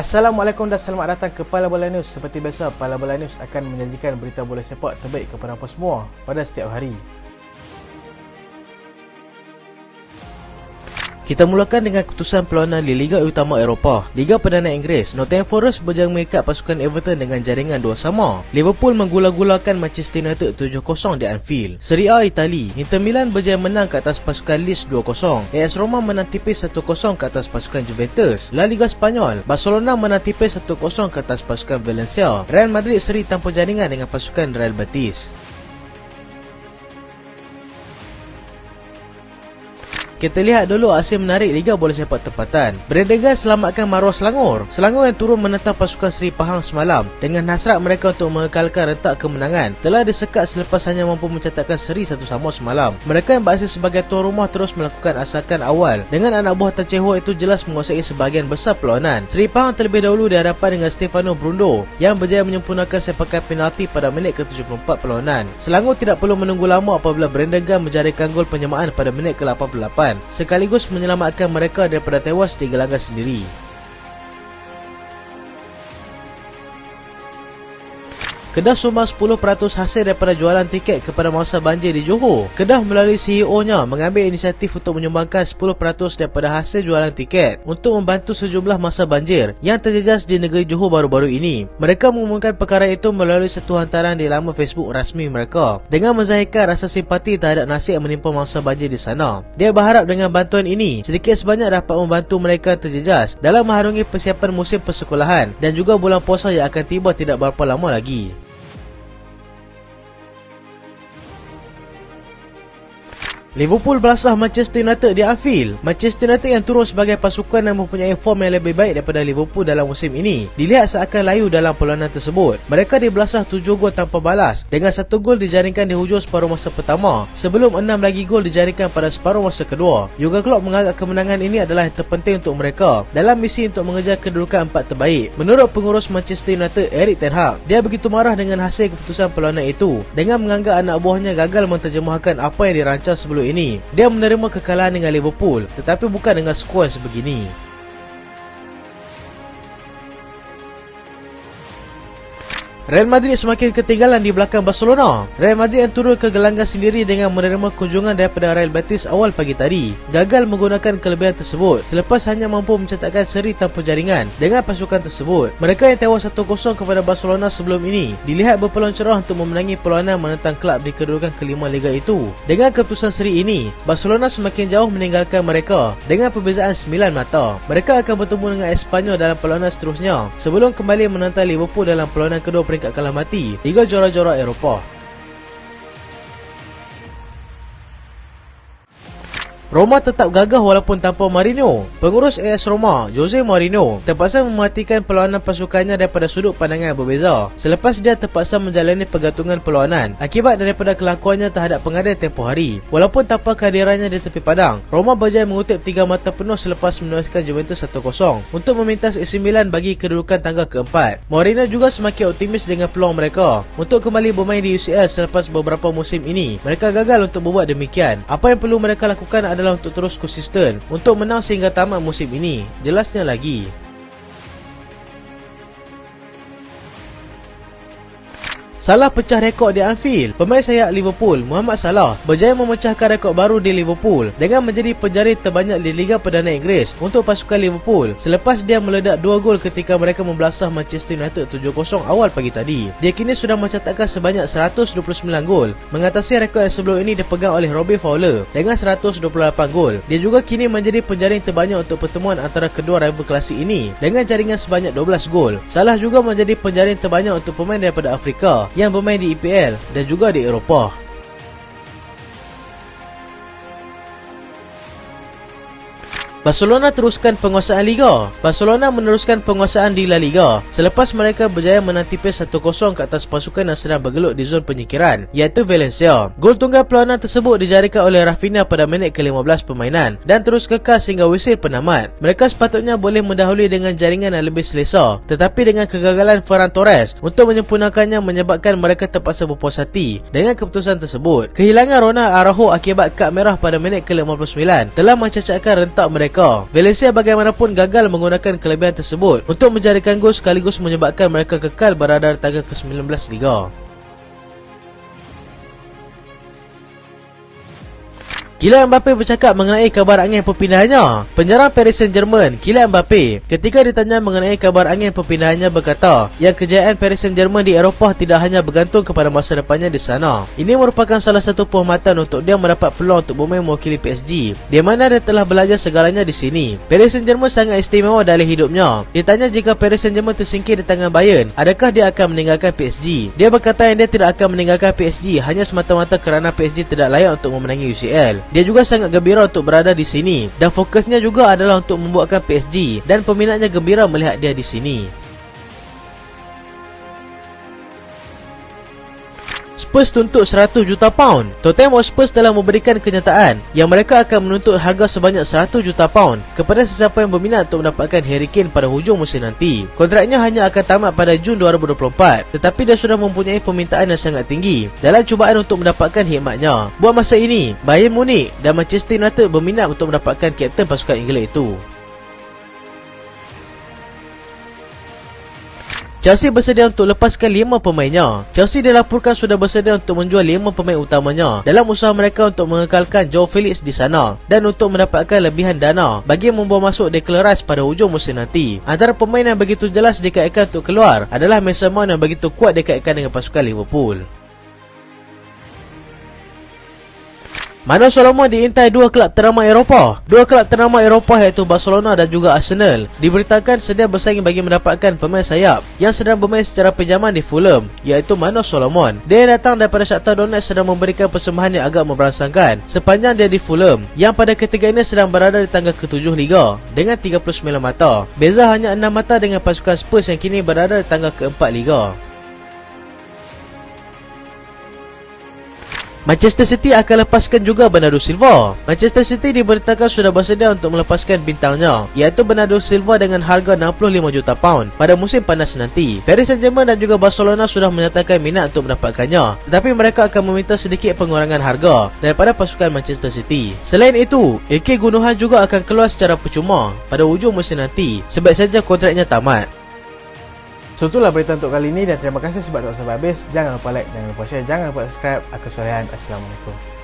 Assalamualaikum dan selamat datang ke Pala Bola News. Seperti biasa, Pala Bola News akan menyajikan berita bola sepak terbaik kepada anda semua pada setiap hari. Kita mulakan dengan keputusan perlawanan di Liga Utama Eropah. Liga Perdana Inggeris, Nottingham Forest berjaya mengikat pasukan Everton dengan jaringan 2-2. Liverpool menggula-gulakan Manchester United 7-0 di Anfield. Serie A Itali, Inter Milan berjaya menang ke atas pasukan Leeds 2-0. AS Roma menang tipis 1-0 ke atas pasukan Juventus. La Liga Spanyol, Barcelona menang tipis 1-0 ke atas pasukan Valencia. Real Madrid seri tanpa jaringan dengan pasukan Real Betis. Kita lihat dulu aksi menarik Liga Bola Sepak Tempatan. Brendan selamatkan Maruah Selangor. Selangor yang turun menentang pasukan Seri Pahang semalam dengan hasrat mereka untuk mengekalkan rentak kemenangan telah disekat selepas hanya mampu mencatatkan seri 1-1 semalam. Mereka yang berhasil sebagai tuan rumah terus melakukan asakan awal dengan anak buah Tan Chee Ho itu jelas menguasai sebahagian besar perlawanan. Seri Pahang terlebih dahulu dihadapan dengan Stefano Brundo yang berjaya menyempurnakan sepakan penalti pada minit ke-74 perlawanan. Selangor tidak perlu menunggu lama apabila Brendan menjaringkan gol penyamaan pada minit ke-88. Sekaligus menyelamatkan mereka daripada tewas di gelanggang sendiri. Kedah sumbang 10% hasil daripada jualan tiket kepada mangsa banjir di Johor. Kedah melalui CEO-nya mengambil inisiatif untuk menyumbangkan 10% daripada hasil jualan tiket untuk membantu sejumlah mangsa banjir yang terjejas di negeri Johor baru-baru ini. Mereka mengumumkan perkara itu melalui satu hantaran di laman Facebook rasmi mereka dengan menzahirkan rasa simpati terhadap nasib yang menimpa mangsa banjir di sana. Dia berharap dengan bantuan ini sedikit sebanyak dapat membantu mereka terjejas dalam mengharungi persiapan musim persekolahan dan juga bulan puasa yang akan tiba tidak berapa lama lagi. Liverpool belasah Manchester United di Anfield. Manchester United yang turun sebagai pasukan yang mempunyai form yang lebih baik daripada Liverpool dalam musim ini dilihat seakan layu dalam perlawanan tersebut. Mereka dibelasah 7 gol tanpa balas dengan 1 gol dijaringkan di hujung separuh masa pertama sebelum 6 lagi gol dijaringkan pada separuh masa kedua. Jurgen Klopp menganggap kemenangan ini adalah yang terpenting untuk mereka dalam misi untuk mengejar kedudukan 4 terbaik. Menurut pengurus Manchester United Erik ten Hag, dia begitu marah dengan hasil keputusan perlawanan itu dengan menganggap anak buahnya gagal menterjemahkan apa yang dirancang sebelum ini. Dia menerima kekalahan dengan Liverpool tetapi bukan dengan skor yang sebegini. Real Madrid semakin ketinggalan di belakang Barcelona. Real Madrid yang turun ke gelanggang sendiri dengan menerima kunjungan daripada Real Betis awal pagi tadi gagal menggunakan kelebihan tersebut selepas hanya mampu mencatatkan seri tanpa jaringan dengan pasukan tersebut. Mereka yang tewas 1-0 kepada Barcelona sebelum ini dilihat berpeluang cerah untuk memenangi perlawanan menentang kelab di kedudukan kelima Liga itu. Dengan keputusan seri ini, Barcelona semakin jauh meninggalkan mereka dengan perbezaan 9 mata. Mereka akan bertemu dengan Espanyol dalam perlawanan seterusnya sebelum kembali menantang Liverpool dalam perlawanan kedua peringkat kalah mati Liga Juara-Juara Eropah. Roma tetap gagah walaupun tanpa Mourinho. Pengurus AS Roma, Jose Mourinho, terpaksa mematikan perlawanan pasukannya daripada sudut pandangan yang berbeza selepas dia terpaksa menjalani pergantungan perlawanan akibat daripada kelakuannya terhadap pengadil tempoh hari. Walaupun tanpa kehadirannya di tepi padang, Roma berjaya mengutip 3 mata penuh selepas menewaskan Juventus 1-0 untuk memintas AC Milan bagi kedudukan tangga keempat. Mourinho juga semakin optimis dengan peluang mereka untuk kembali bermain di UCL selepas beberapa musim ini mereka gagal untuk berbuat demikian. Apa yang perlu mereka lakukan adalah untuk terus konsisten untuk menang sehingga tamat musim ini. Jelasnya lagi, Salah pecah rekod di Anfield. Pemain sayap Liverpool, Mohamed Salah, berjaya memecahkan rekod baru di Liverpool dengan menjadi penjari terbanyak di Liga Perdana Inggeris untuk pasukan Liverpool selepas dia meledak 2 gol ketika mereka membelasah Manchester United 7-0 awal pagi tadi. Dia kini sudah mencatatkan sebanyak 129 gol, mengatasi rekod yang sebelum ini dipegang oleh Robbie Fowler dengan 128 gol. Dia juga kini menjadi penjaring terbanyak untuk pertemuan antara kedua rival klasik ini dengan jaringan sebanyak 12 gol. Salah juga menjadi penjaring terbanyak untuk pemain daripada Afrika yang bermain di EPL dan juga di Eropah. Barcelona teruskan penguasaan Liga. Barcelona meneruskan penguasaan di La Liga selepas mereka berjaya menang tipis 1-0 ke atas pasukan yang sedang bergelut di zon penyingkiran, iaitu Valencia. Gol tunggal perlawanan tersebut dijaringkan oleh Rafinha pada minit ke-15 permainan dan terus kekal sehingga wisil penamat. Mereka sepatutnya boleh mendahului dengan jaringan yang lebih selesa, tetapi dengan kegagalan Ferran Torres untuk menyempurnakannya menyebabkan mereka terpaksa berpuas hati dengan keputusan tersebut. Kehilangan Ronald Araujo akibat kad merah pada minit ke-59 telah mencacatkan rentak mereka mereka. Valencia bagaimanapun gagal menggunakan kelebihan tersebut untuk menjadikan gol sekaligus menyebabkan mereka kekal berada di tangga ke-19 Liga. Kylian Mbappe bercakap mengenai kabar angin perpindahannya. Penyerang Paris Saint-Germain, Kylian Mbappe, ketika ditanya mengenai kabar angin perpindahannya berkata yang kejayaan Paris Saint-Germain di Eropah tidak hanya bergantung kepada masa depannya di sana. Ini merupakan salah satu penghormatan untuk dia mendapat peluang untuk bermain mewakili PSG, di mana dia telah belajar segalanya di sini. Paris Saint-Germain sangat istimewa dalam hidupnya. Ditanya jika Paris Saint-Germain tersingkir di tangan Bayern, adakah dia akan meninggalkan PSG? Dia berkata yang dia tidak akan meninggalkan PSG hanya semata-mata kerana PSG tidak layak untuk memenangi UCL. Dia juga sangat gembira untuk berada di sini dan fokusnya juga adalah untuk membuatkan PSG dan peminatnya gembira melihat dia di sini. Spurs tuntut 100 juta pound. Tottenham Hotspur telah memberikan kenyataan yang mereka akan menuntut harga sebanyak 100 juta pound kepada sesiapa yang berminat untuk mendapatkan Harry Kane pada hujung musim nanti. Kontraknya hanya akan tamat pada Jun 2024, tetapi dia sudah mempunyai permintaan yang sangat tinggi dalam cubaan untuk mendapatkan khidmatnya. Buat masa ini, Bayern Munich dan Manchester United berminat untuk mendapatkan kapten pasukan Inggeris itu. Chelsea bersedia untuk lepaskan 5 pemainnya. Chelsea dilaporkan sudah bersedia untuk menjual 5 pemain utamanya dalam usaha mereka untuk mengekalkan Joao Felix di sana dan untuk mendapatkan lebihan dana bagi membawa masuk Declan Rice pada hujung musim nanti. Antara pemain yang begitu jelas dikaitkan untuk keluar adalah Mason Mount yang begitu kuat dikaitkan dengan pasukan Liverpool. Manor Solomon diintai dua kelab ternama Eropah. Dua kelab ternama Eropah iaitu Barcelona dan juga Arsenal diberitakan sedia bersaing bagi mendapatkan pemain sayap yang sedang bermain secara pinjaman di Fulham, iaitu Manor Solomon. Dia yang datang daripada Shakhtar Donetsk sedang memberikan persembahan yang agak memberangsangkan sepanjang dia di Fulham, yang pada ketika ini sedang berada di tangga ke-7 Liga dengan 39 mata. Beza hanya 6 mata dengan pasukan Spurs yang kini berada di tangga ke-4 Liga. Manchester City akan lepaskan juga Bernardo Silva. Manchester City diberitakan sudah bersedia untuk melepaskan bintangnya, iaitu Bernardo Silva dengan harga 65 juta pound pada musim panas nanti. Paris Saint-Germain dan juga Barcelona sudah menyatakan minat untuk mendapatkannya, tetapi mereka akan meminta sedikit pengurangan harga daripada pasukan Manchester City. Selain itu, Ilkay Gundogan juga akan keluar secara percuma pada hujung musim nanti sebab saja kontraknya tamat. So itulah berita untuk kali ini dan terima kasih sebab tak sampai habis. Jangan lupa like, jangan lupa share, jangan lupa subscribe. Aku Solehan. Assalamualaikum.